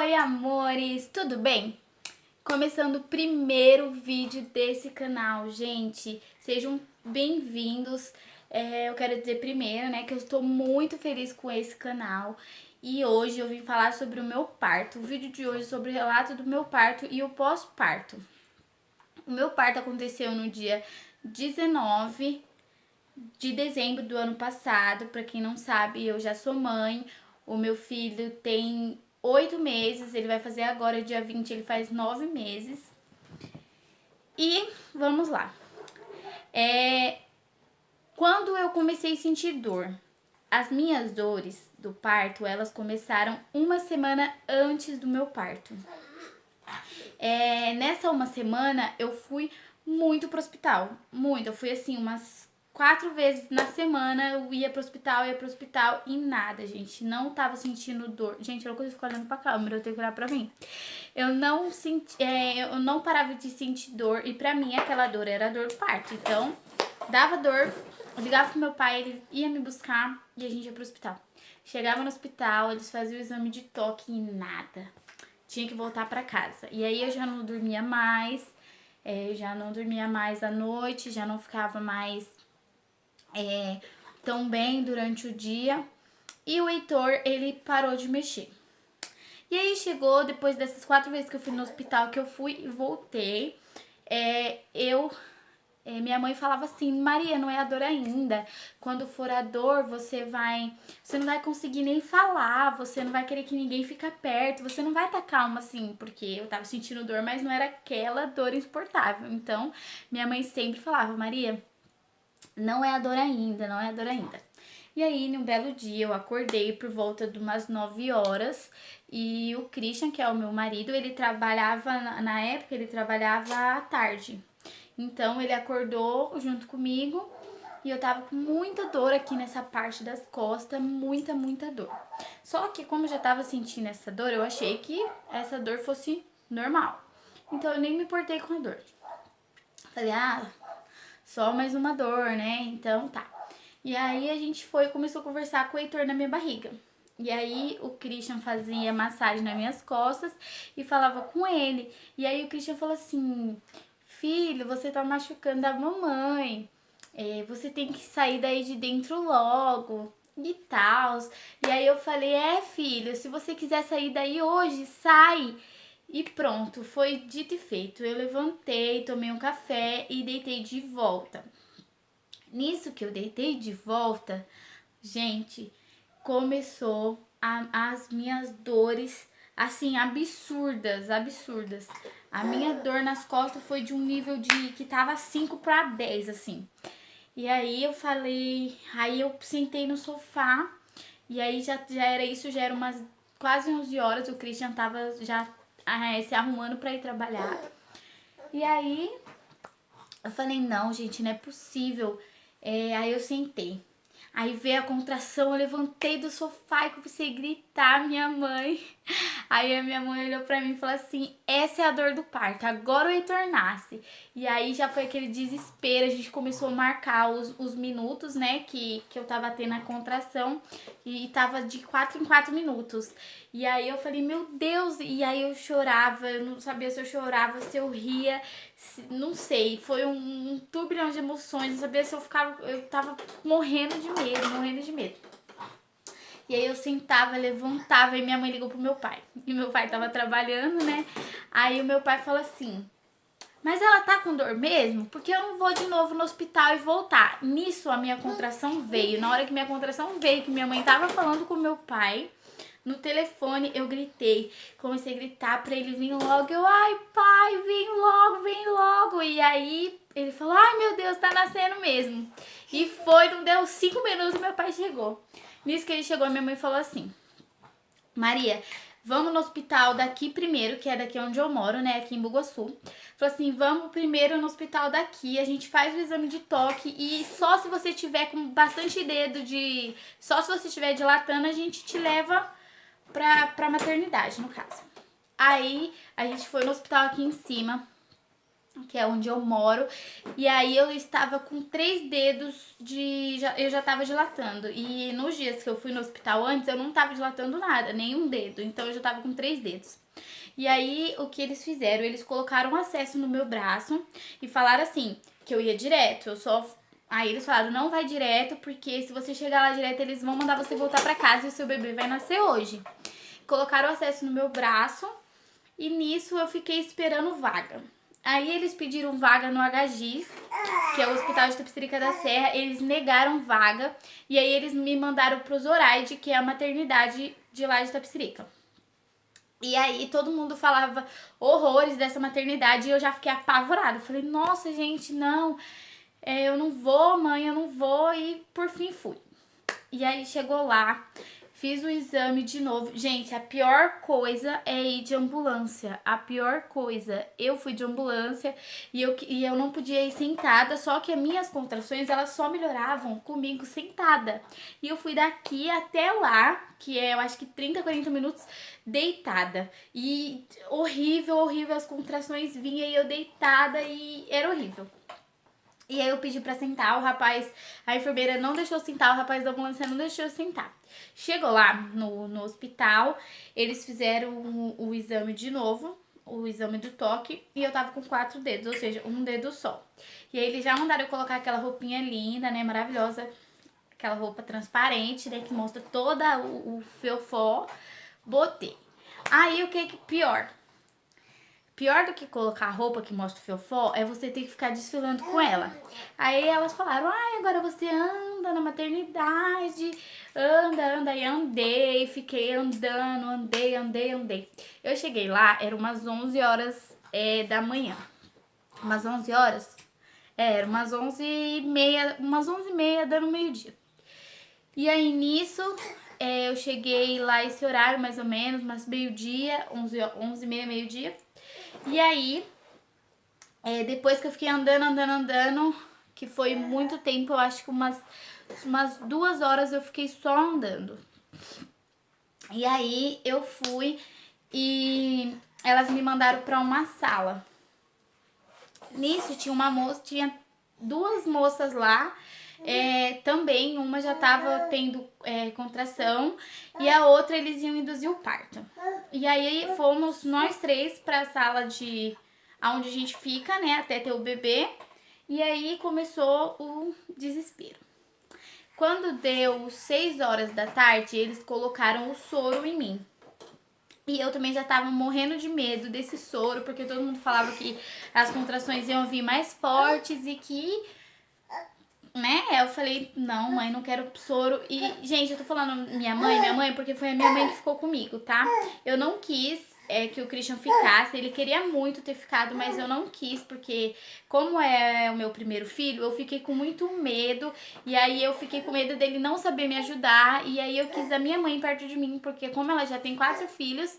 Oi, amores, tudo bem? Começando o primeiro vídeo desse canal, gente, sejam bem-vindos. Eu quero dizer primeiro, né, que eu estou muito feliz com esse canal e hoje eu vim falar sobre o meu parto. O vídeo de hoje é sobre o relato do meu parto e o pós-parto. O meu parto aconteceu no dia 19 de dezembro do ano passado. Para quem não sabe, eu já sou mãe. O meu filho tem 8 meses, ele vai fazer agora, dia 20, ele faz 9 meses. E vamos lá. Quando eu comecei a sentir dor, as minhas dores do parto, elas começaram uma semana antes do meu parto. Nessa uma semana, eu fui muito pro hospital, muito. Eu fui assim, umas 4 vezes na semana, eu ia pro hospital e nada, gente. Não tava sentindo dor. Gente, eu não consigo ficar olhando pra câmera, eu tenho que olhar pra mim. Eu não parava de sentir dor e pra mim aquela dor era a dor do parto. Então, dava dor, eu ligava pro meu pai, ele ia me buscar e a gente ia pro hospital. Chegava no hospital, eles faziam o exame de toque e nada. Tinha que voltar pra casa. E aí eu já não dormia mais, à noite, já não ficava mais tão bem durante o dia. E o Heitor, ele parou de mexer. E aí chegou, depois dessas 4 vezes que eu fui no hospital, que eu fui e voltei, minha mãe falava assim: Maria, não é a dor ainda. Quando for a dor, você não vai conseguir nem falar, você não vai querer que ninguém fique perto, você não vai estar calma assim, porque eu tava sentindo dor, mas não era aquela dor insuportável. Então, minha mãe sempre falava: Maria, não é a dor ainda, não é a dor ainda. E aí, num belo dia, eu acordei por volta de umas 9 horas e o Christian, que é o meu marido, ele trabalhava, na época, ele trabalhava à tarde. Então, ele acordou junto comigo e eu tava com muita dor aqui nessa parte das costas, muita dor. Só que como eu já tava sentindo essa dor, eu achei que essa dor fosse normal. Então, eu nem me importei com a dor. Falei, só mais uma dor, né? Então, tá. E aí a gente começou a conversar com o Heitor na minha barriga. E aí o Christian fazia massagem nas minhas costas e falava com ele. E aí o Christian falou assim: filho, você tá machucando a mamãe. Você tem que sair daí de dentro logo e tal. E aí eu falei: filho, se você quiser sair daí hoje, sai. E pronto, foi dito e feito. Eu levantei, tomei um café e deitei de volta. Nisso que eu deitei de volta, gente, começou as minhas dores, assim, absurdas. A minha dor nas costas foi de um nível que tava 5 para 10, assim. E aí eu sentei no sofá, e aí já era isso, já era umas quase 11 horas, o Christian tava já se arrumando para ir trabalhar. E aí eu falei: não, gente, não é possível. Aí eu sentei. Aí veio a contração, eu levantei do sofá e comecei a gritar minha mãe. Aí a minha mãe olhou pra mim e falou assim: essa é a dor do parto, agora o Heitor nasce. E aí já foi aquele desespero, a gente começou a marcar os minutos, né, que eu tava tendo a contração. E tava de 4 em 4 minutos. E aí eu falei: meu Deus, e aí eu chorava, eu não sabia se eu chorava, se eu ria, não sei, foi um turbilhão de emoções, não sabia se eu tava morrendo de medo. E aí eu sentava, levantava e minha mãe ligou pro meu pai. E meu pai tava trabalhando, né? Aí o meu pai falou assim: mas ela tá com dor mesmo? Porque eu não vou de novo no hospital e voltar. Nisso a minha contração veio. Na hora que minha contração veio, que minha mãe tava falando com meu pai no telefone, eu gritei. Comecei a gritar pra ele vir logo. Eu: ai, pai, vem logo. E aí ele falou: ai, meu Deus, tá nascendo mesmo. E não deu 5 minutos, meu pai chegou. Nisso que ele chegou, minha mãe falou assim: Maria, vamos no hospital daqui primeiro, que é daqui onde eu moro, né, aqui em Bugaçu. Falou assim: vamos primeiro no hospital daqui, a gente faz o exame de toque e só se você tiver com bastante só se você estiver dilatando, a gente te leva pra maternidade, no caso. Aí a gente foi no hospital aqui em cima. que é onde eu moro. E aí eu estava com 3 dedos eu já tava dilatando. E nos dias que eu fui no hospital antes, eu não tava dilatando nada, nenhum dedo. Então eu já tava com 3 dedos. E aí o que eles fizeram? Eles colocaram um acesso no meu braço e falaram assim, que eu ia direto. Aí eles falaram, não vai direto, porque se você chegar lá direto, eles vão mandar você voltar pra casa e o seu bebê vai nascer hoje. Colocaram o acesso no meu braço e nisso eu fiquei esperando vaga. Aí eles pediram vaga no HGIS, que é o Hospital de Tapicerica da Serra, eles negaram vaga e aí eles me mandaram pro Zoraide, que é a maternidade de lá de Tapicerica. E aí todo mundo falava horrores dessa maternidade e eu já fiquei apavorada. Falei, nossa, gente, não, eu não vou, mãe, eu não vou. E por fim fui. E aí chegou lá, fiz o exame de novo. Gente, a pior coisa é ir de ambulância. A pior coisa. Eu fui de ambulância e eu não podia ir sentada, só que as minhas contrações, elas só melhoravam comigo sentada. E eu fui daqui até lá, que é, eu acho que 30, 40 minutos, deitada. E horrível, horrível, as contrações vinham e eu deitada e era horrível. E aí eu pedi pra sentar, a enfermeira não deixou eu sentar, o rapaz da ambulância não deixou eu sentar. Chegou lá no hospital, eles fizeram o exame de novo, o exame do toque, e eu tava com 4 dedos, ou seja, um dedo só. E aí eles já mandaram eu colocar aquela roupinha linda, né, maravilhosa, aquela roupa transparente, né, que mostra toda o fiofó. Botei. Aí o que pior? Pior do que colocar a roupa que mostra o fiofó é você ter que ficar desfilando com ela. Aí elas falaram, ai, agora você anda na maternidade, anda. E andei, fiquei andando, andei. Eu cheguei lá, eram umas 11 horas da manhã. Umas 11 horas? Era umas 11h30, dando meio-dia. E aí nisso, eu cheguei lá esse horário mais ou menos, umas meio-dia, 11h30, meio-dia. E aí, depois que eu fiquei andando, que foi muito tempo, eu acho que umas 2 horas eu fiquei só andando. E aí eu fui e elas me mandaram pra uma sala. Nisso tinha 2 moças lá, também uma já tava tendo contração e a outra eles iam induzir o parto. E aí fomos nós 3 pra sala onde a gente fica, né, até ter o bebê. E aí começou o desespero. Quando deu 6 horas da tarde, eles colocaram o soro em mim. E eu também já tava morrendo de medo desse soro, porque todo mundo falava que as contrações iam vir mais fortes e que, né, eu falei, não, mãe, não quero soro. E, gente, eu tô falando minha mãe, porque foi a minha mãe que ficou comigo, tá? Eu não quis que o Christian ficasse, ele queria muito ter ficado, mas eu não quis, porque como é o meu primeiro filho, eu fiquei com muito medo, e aí eu fiquei com medo dele não saber me ajudar, e aí eu quis a minha mãe perto de mim, porque como ela já tem 4 filhos,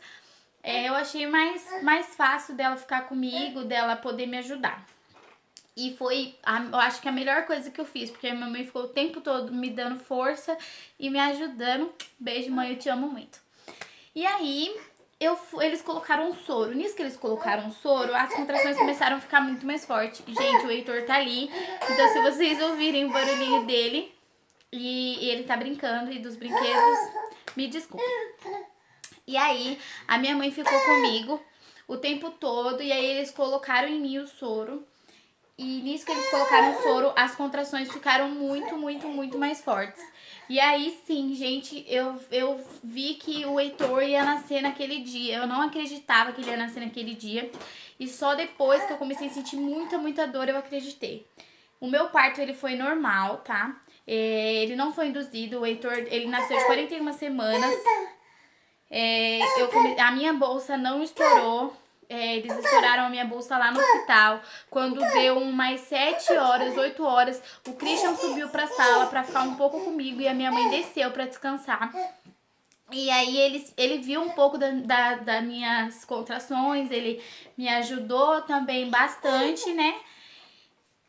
eu achei mais fácil dela ficar comigo, dela poder me ajudar. E foi, eu acho que a melhor coisa que eu fiz, porque a minha mãe ficou o tempo todo me dando força e me ajudando. Beijo, mãe, eu te amo muito. E aí, eles colocaram um soro. Nisso que eles colocaram um soro, as contrações começaram a ficar muito mais fortes. Gente, o Heitor tá ali. Então, se vocês ouvirem o barulhinho dele e ele tá brincando e dos brinquedos, me desculpem. E aí, a minha mãe ficou comigo o tempo todo. E aí, eles colocaram em mim o soro. E nisso que eles colocaram o soro, as contrações ficaram muito mais fortes. E aí sim, gente, eu vi que o Heitor ia nascer naquele dia. Eu não acreditava que ele ia nascer naquele dia. E só depois que eu comecei a sentir muita dor, eu acreditei. O meu parto, ele foi normal, tá? Ele não foi induzido. O Heitor, ele nasceu de 41 semanas. A minha bolsa não estourou. Eles estouraram a minha bolsa lá no hospital. Quando deu umas 7 horas, 8 horas, o Christian subiu pra sala pra ficar um pouco comigo e a minha mãe desceu pra descansar. E aí ele viu um pouco das minhas contrações, ele me ajudou também bastante, né?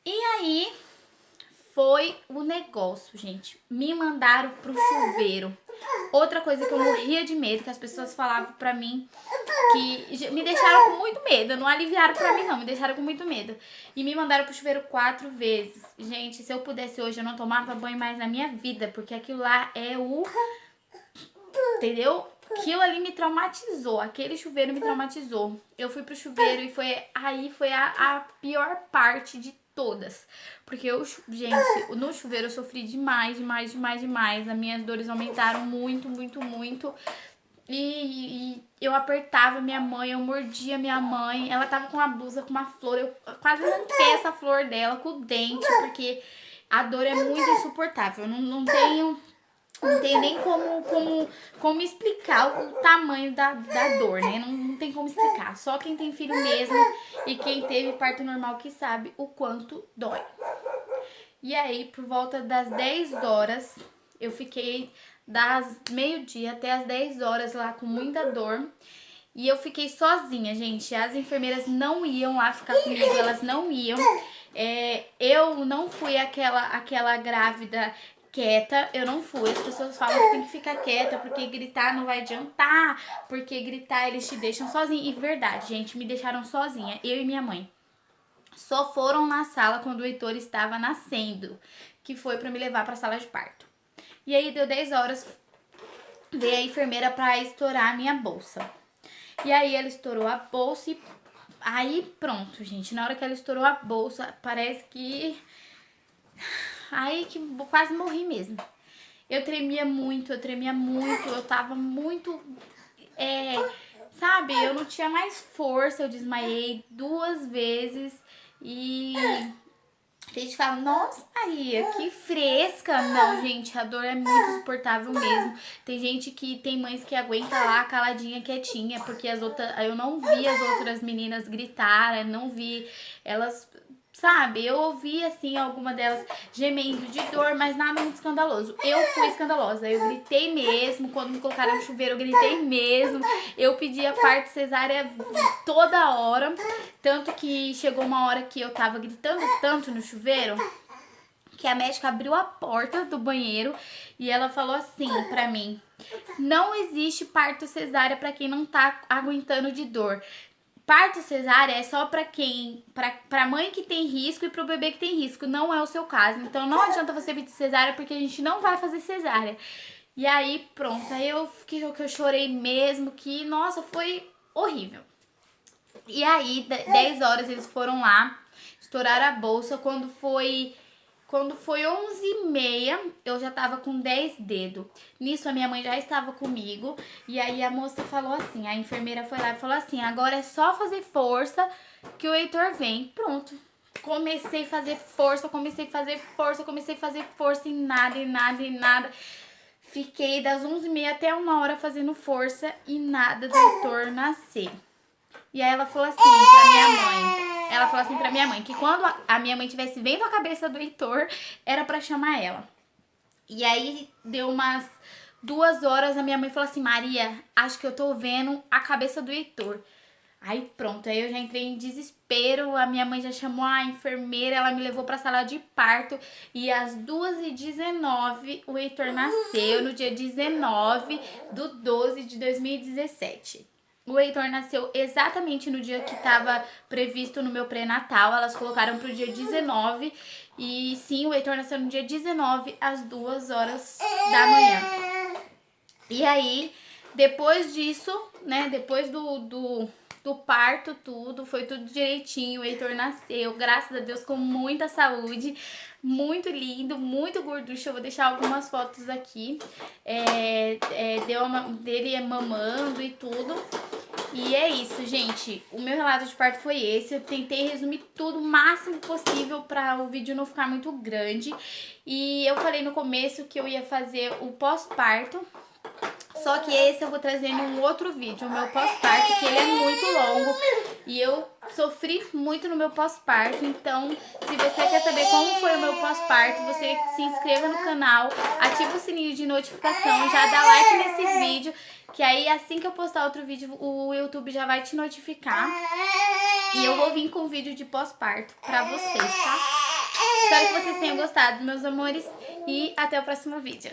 E aí foi o negócio, gente. Me mandaram pro chuveiro. Outra coisa que eu morria de medo, que as pessoas falavam pra mim, que me deixaram com muito medo, não aliviaram pra mim não, me deixaram com muito medo. E me mandaram pro chuveiro 4 vezes. Gente, se eu pudesse hoje, eu não tomava banho mais na minha vida, porque aquilo lá é o... Entendeu? Aquilo ali me traumatizou, aquele chuveiro me traumatizou. Eu fui pro chuveiro e foi a pior parte de todas. Porque eu, gente, no chuveiro eu sofri demais. As minhas dores aumentaram muito. E eu apertava minha mãe, eu mordia minha mãe. Ela tava com uma blusa com uma flor, eu quase arranquei essa flor dela com o dente, porque a dor é muito insuportável. Eu não tenho nem como explicar o tamanho da dor, né? Não tem como explicar. Só quem tem filho mesmo e quem teve parto normal que sabe o quanto dói. E aí, por volta das 10 horas, eu fiquei das meio-dia até as 10 horas lá com muita dor. E eu fiquei sozinha, gente. As enfermeiras não iam lá ficar comigo, elas não iam. Eu não fui aquela grávida quieta, eu não fui. As pessoas falam que tem que ficar quieta porque gritar não vai adiantar, porque gritar eles te deixam sozinha. E verdade, gente, me deixaram sozinha, eu e minha mãe. Só foram na sala quando o Heitor estava nascendo, que foi pra me levar pra sala de parto. E aí deu 10 horas, veio a enfermeira pra estourar a minha bolsa. E aí ela estourou a bolsa e aí pronto, gente. Na hora que ela estourou a bolsa, parece que... Aí que quase morri mesmo. Eu tremia muito, eu tava muito... sabe, eu não tinha mais força, eu desmaiei 2 vezes e... A gente fala, nossa Maria, que fresca. Não, gente, a dor é muito insuportável mesmo. Tem gente que tem mães que aguenta lá caladinha, quietinha, porque as outras, eu não vi as outras meninas gritarem, não vi elas, sabe? Eu ouvi assim alguma delas gemendo de dor, mas nada muito escandaloso. Eu fui escandalosa, eu gritei mesmo, quando me colocaram no chuveiro eu gritei mesmo. Eu pedi a parto cesárea toda hora. Tanto que chegou uma hora que eu tava gritando tanto no chuveiro que a médica abriu a porta do banheiro e ela falou assim pra mim: não existe parto cesárea pra quem não tá aguentando de dor. Parto cesárea é só pra mãe que tem risco e pro bebê que tem risco. Não é o seu caso. Então não adianta você pedir cesárea porque a gente não vai fazer cesárea. E aí pronto, aí eu chorei mesmo, que nossa, foi horrível. E aí, 10 horas eles foram lá, estouraram a bolsa. Quando foi 11h30, eu já tava com 10 dedos. Nisso, a minha mãe já estava comigo. E aí, a moça falou assim, a enfermeira foi lá e falou assim: agora é só fazer força que o Heitor vem. Pronto. Comecei a fazer força e nada. Fiquei das 11h30 até 1h fazendo força e nada do Heitor nascer. E aí ela falou assim pra minha mãe, que quando a minha mãe estivesse vendo a cabeça do Heitor, era pra chamar ela. E aí deu umas 2 horas, a minha mãe falou assim: Maria, acho que eu tô vendo a cabeça do Heitor. Aí pronto, aí eu já entrei em desespero, a minha mãe já chamou a enfermeira, ela me levou pra sala de parto e às 2h19 o Heitor nasceu, no dia 19/12/2017. O Heitor nasceu exatamente no dia que estava previsto no meu pré-natal. Elas colocaram pro dia 19. E sim, o Heitor nasceu no dia 19, às 2 horas da manhã. E aí, depois disso, né, depois do parto, foi tudo direitinho. O Heitor nasceu, graças a Deus, com muita saúde. Muito lindo, muito gorducho. Eu vou deixar algumas fotos aqui dele mamando e tudo. E é isso, gente. O meu relato de parto foi esse. Eu tentei resumir tudo o máximo possível para o vídeo não ficar muito grande. E eu falei no começo que eu ia fazer o pós-parto. Só que esse eu vou trazer em um outro vídeo, o meu pós-parto, que ele é muito longo. E eu sofri muito no meu pós-parto. Então, se você quer saber como foi o meu pós-parto, você se inscreva no canal, ativa o sininho de notificação, já dá like nesse vídeo, que aí assim que eu postar outro vídeo, o YouTube já vai te notificar. E eu vou vir com um vídeo de pós-parto pra vocês, tá? Espero que vocês tenham gostado, meus amores, e até o próximo vídeo.